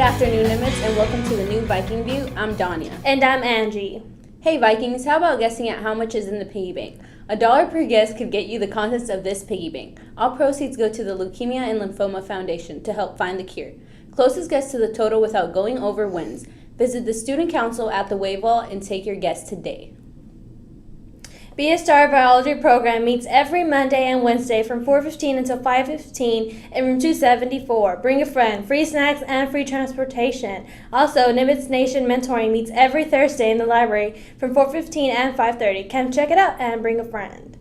afternoon, Nimitz, and welcome to the new Viking View. I'm Danya. And I'm Angie. Hey Vikings, how about guessing at how much is in the piggy bank? $1 per guess could get you the contents of this piggy bank. All proceeds go to the Leukemia and Lymphoma Foundation to help find the cure. Closest guess to the total without going over wins. Visit the student council at the Wave Wall and take your guess today. Be a Star Biology program meets every Monday and Wednesday from 4:15 until 5:15 in room 274. Bring a friend, free snacks, and free transportation. Also, Nimitz Nation Mentoring meets every Thursday in the library from 4:15 and 5:30. Come check it out and bring a friend.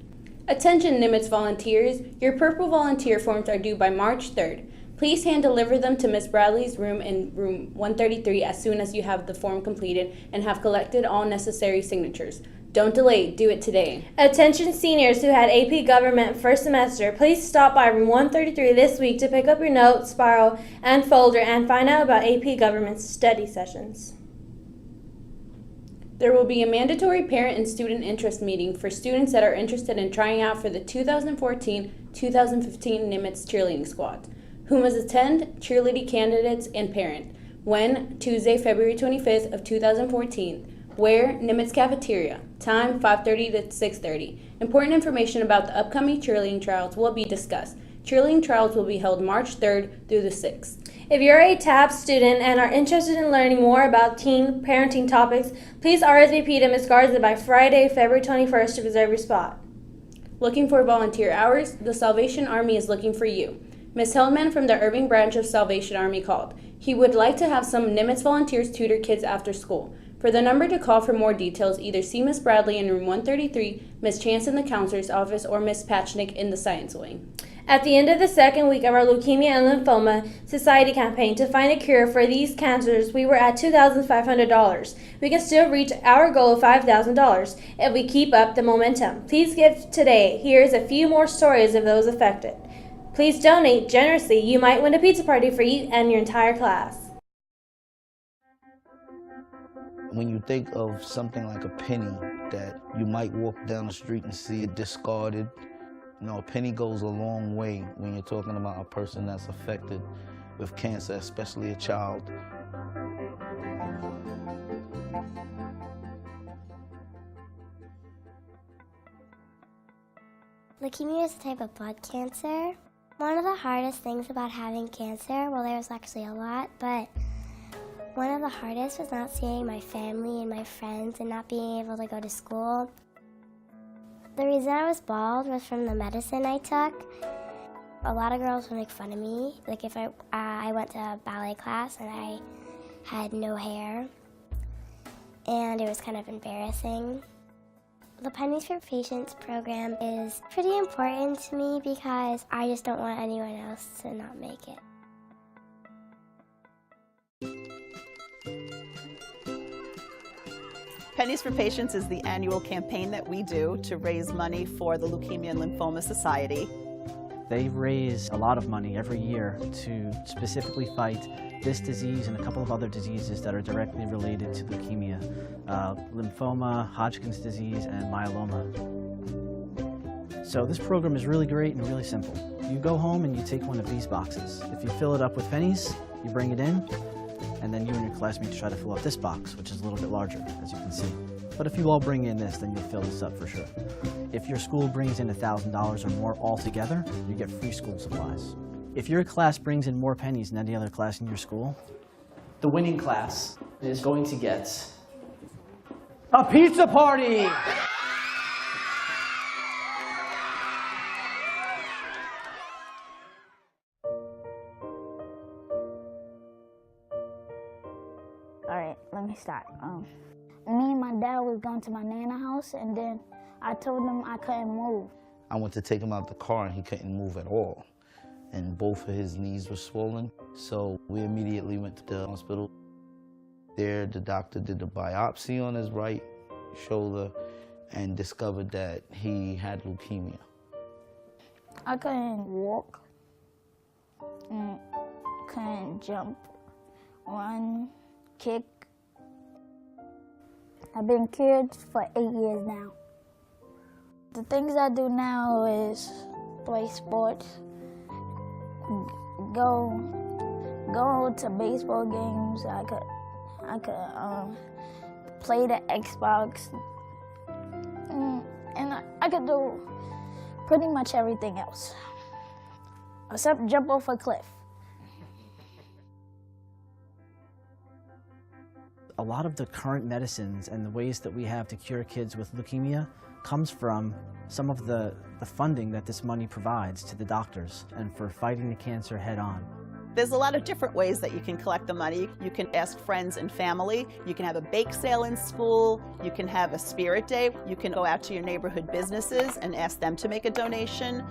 Attention Nimitz volunteers, your purple volunteer forms are due by March 3rd. Please hand deliver them to Ms. Bradley's room in room 133 as soon as you have the form completed and have collected all necessary signatures. Don't delay, do it today. Attention seniors who had AP Government first semester, please stop by room 133 this week to pick up your notes, spiral, and folder and find out about AP Government study sessions. There will be a mandatory parent and student interest meeting for students that are interested in trying out for the 2014-2015 Nimitz cheerleading squad, who must attend, cheerleading candidates, and parent. When? Tuesday, February 25th of 2014. Where? Nimitz Cafeteria. Time 5:30 to 6:30. Important information about the upcoming cheerleading trials will be discussed. Cheerleading trials will be held March 3rd through the 6th. If you're a TAP student and are interested in learning more about teen parenting topics, please RSVP to Ms. Garza by Friday, February 21st to reserve your spot. Looking for volunteer hours? The Salvation Army is looking for you. Ms. Hellman from the Irving branch of Salvation Army called. He would like to have some Nimitz volunteers tutor kids after school. For the number to call for more details, either see Ms. Bradley in room 133, Ms. Chance in the counselor's office, or Ms. Patchnick in the science wing. At the end of the second week of our Leukemia and Lymphoma Society campaign to find a cure for these cancers, we were at $2,500. We can still reach our goal of $5,000 if we keep up the momentum. Please give today. Here's a few more stories of those affected. Please donate generously. You might win a pizza party for you and your entire class. When you think of something like a penny that you might walk down the street and see it discarded, you know, a penny goes a long way when you're talking about a person that's affected with cancer, especially a child. Leukemia is a type of blood cancer. One of the hardest things about having cancer, well, there was actually a lot, but one of the hardest was not seeing my family and my friends and not being able to go to school. The reason I was bald was from the medicine I took. A lot of girls would make fun of me, like if I went to ballet class and I had no hair, and it was kind of embarrassing. The Pennies for Patients program is pretty important to me because I just don't want anyone else to not make it. Pennies for Patients is the annual campaign that we do to raise money for the Leukemia and Lymphoma Society. They raise a lot of money every year to specifically fight this disease and a couple of other diseases that are directly related to leukemia, lymphoma, Hodgkin's disease, and myeloma. So this program is really great and really simple. You go home and you take one of these boxes. If you fill it up with pennies, you bring it in, and then you and your classmates try to fill up this box, which is a little bit larger, as you can see. But if you all bring in this, then you'll fill this up for sure. If your school brings in $1,000 or more altogether, you get free school supplies. If your class brings in more pennies than any other class in your school, the winning class is going to get a pizza party! Alright, let me start. Me and my dad was going to my nana house, and then I told him I couldn't move. I went to take him out the car and he couldn't move at all. And both of his knees were swollen. So we immediately went to the hospital. There, the doctor did a biopsy on his right shoulder and discovered that he had leukemia. I couldn't walk, and couldn't jump, run, kick. I've been cured for 8 years now. The things I do now is play sports, go go to baseball games. I could play the Xbox, and I could do pretty much everything else, except jump off a cliff. A lot of the current medicines and the ways that we have to cure kids with leukemia comes from some of the funding that this money provides to the doctors and for fighting the cancer head on. There's a lot of different ways that you can collect the money. You can ask friends and family. You can have a bake sale in school. You can have a spirit day. You can go out to your neighborhood businesses and ask them to make a donation.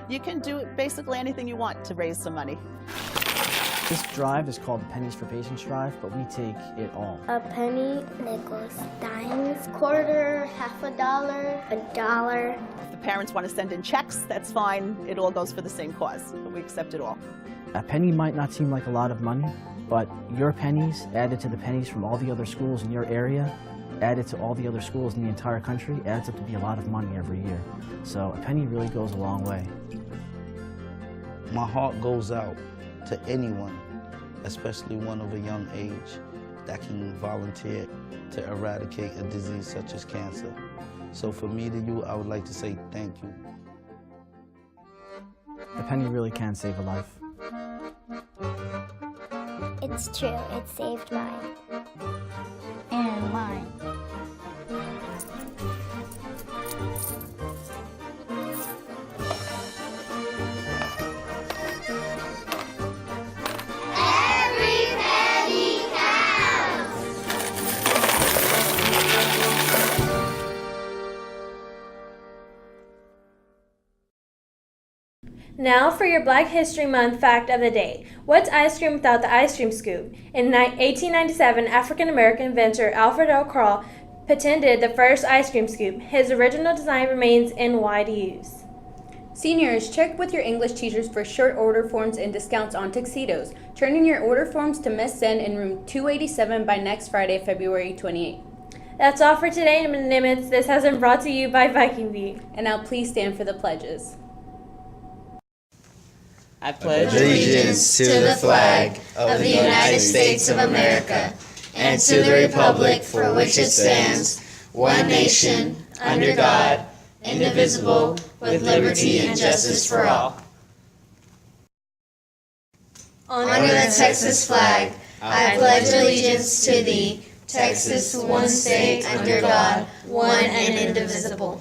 You can do basically anything you want to raise some money. This drive is called the Pennies for Patients Drive, but we take it all. A penny, nickels, dimes, quarter, $50, $1. If the parents want to send in checks, that's fine. It all goes for the same cause, but we accept it all. A penny might not seem like a lot of money, but your pennies added to the pennies from all the other schools in your area, added to all the other schools in the entire country, adds up to be a lot of money every year. So a penny really goes a long way. My heart goes out to anyone, especially one of a young age, that can volunteer to eradicate a disease such as cancer. So for me to you, I would like to say thank you. A penny really can save a life. It's true, it saved mine. And mine. Now for your Black History Month fact of the day. What's ice cream without the ice cream scoop? In 1897, African-American inventor Alfred L. Krall patented the first ice cream scoop. His original design remains in wide use. Seniors, check with your English teachers for short order forms and discounts on tuxedos. Turn in your order forms to Miss Sen in room 287 by next Friday, February 28th. That's all for today, Nimitz. This has been brought to you by Viking View. And now please stand for the pledges. I pledge allegiance to the flag of the United States of America and to the republic for which it stands, one nation, under God, indivisible, with liberty and justice for all. Under the Texas flag, I pledge allegiance to thee, Texas, one state, under God, one and indivisible.